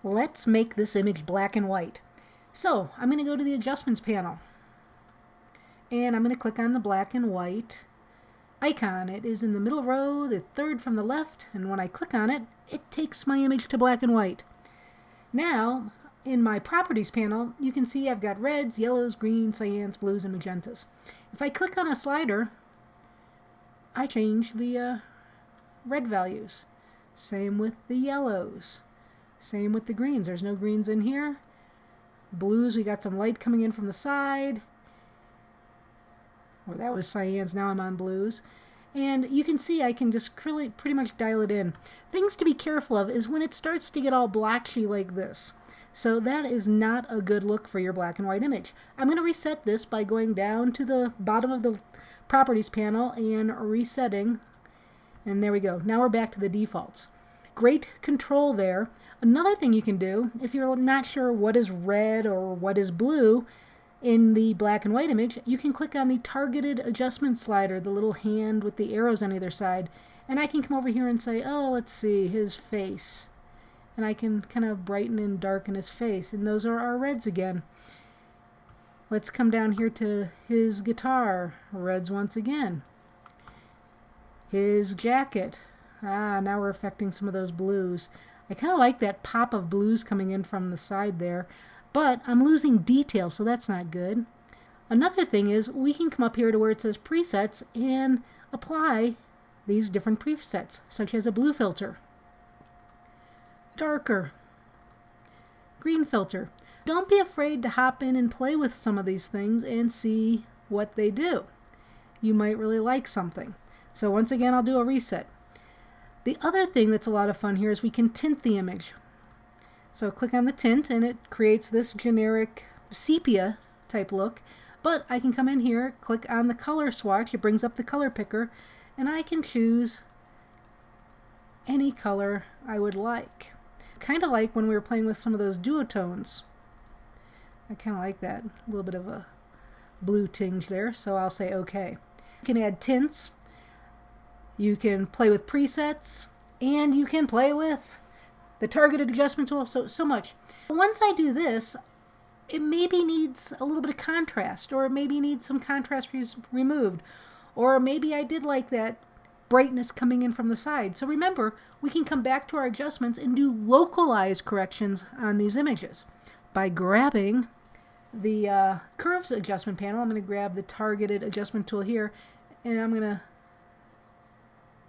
Let's make this image black and white. So I'm going to go to the adjustments panel and I'm going to click on the black and white icon. It is in the middle row, the third from the left, and when I click on it, it takes my image to black and white. Now in my properties panel, you can see I've got reds, yellows, greens, cyans, blues, and magentas. If I click on a slider, I change the red values. Same with the yellows. Same with the greens. There's no greens in here. Blues, we got some light coming in from the side. Well, that was cyans. Now I'm on blues. And you can see I can just really pretty much dial it in. Things to be careful of is when it starts to get all blotchy like this. So that is not a good look for your black and white image. I'm going to reset this by going down to the bottom of the properties panel and resetting. And there we go. Now we're back to the defaults. Great control there. Another thing you can do, if you're not sure what is red or what is blue in the black and white image, you can click on the targeted adjustment slider, the little hand with the arrows on either side, and I can come over here and say, oh, let's see, his face. And I can kind of brighten and darken his face, and those are our reds again. Let's come down here to his guitar, reds once again. His jacket, now we're affecting some of those blues. I kind of like that pop of blues coming in from the side there, but I'm losing detail, so that's not good. Another thing is we can come up here to where it says presets and apply these different presets, such as a blue filter, darker, green filter. Don't be afraid to hop in and play with some of these things and see what they do. You might really like something. So once again, I'll do a reset. The other thing that's a lot of fun here is we can tint the image. So click on the tint and it creates this generic sepia type look, but I can come in here, click on the color swatch, it brings up the color picker, and I can choose any color I would like. Kind of like when we were playing with some of those duotones. I kind of like that, a little bit of a blue tinge there, so I'll say OK. You can add tints. You can play with presets, and you can play with the targeted adjustment tool, so much. Once I do this, it maybe needs a little bit of contrast, or it maybe needs some contrast removed, or maybe I did like that brightness coming in from the side. So remember, we can come back to our adjustments and do localized corrections on these images. By grabbing the curves adjustment panel, I'm going to grab the targeted adjustment tool here, and I'm going to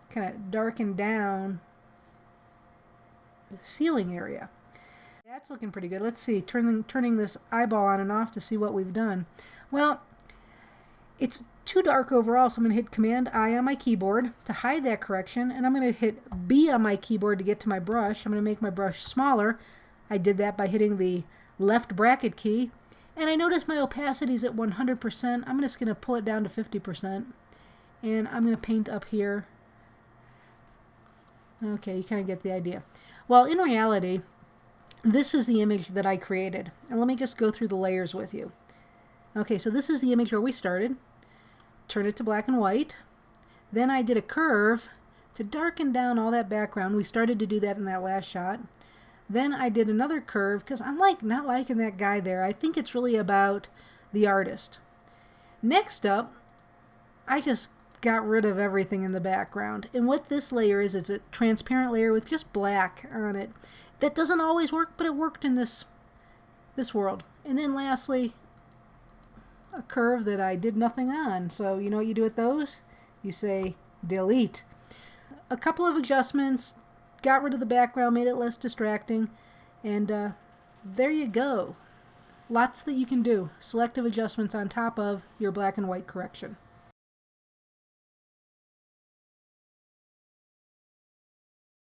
kind of darken down the ceiling area. That's looking pretty good. Let's see, turning this eyeball on and off to see what we've done. Well, it's too dark overall, so I'm going to hit Command-I on my keyboard to hide that correction, and I'm going to hit B on my keyboard to get to my brush. I'm going to make my brush smaller. I did that by hitting the left bracket key, and I notice my opacity is at 100%. I'm just going to pull it down to 50%, and I'm going to paint up here. Okay, you kind of get the idea. Well, in reality, this is the image that I created. And let me just go through the layers with you. Okay, so this is the image where we started. Turn it to black and white. Then I did a curve to darken down all that background. We started to do that in that last shot. Then I did another curve because I'm not liking that guy there. I think it's really about the artist. Next up, I just got rid of everything in the background. And what this layer is, it's a transparent layer with just black on it. That doesn't always work, but it worked in this world. And then lastly, a curve that I did nothing on. So you know what you do with those? You say delete. A couple of adjustments, got rid of the background, made it less distracting, and there you go. Lots that you can do. Selective adjustments on top of your black and white correction.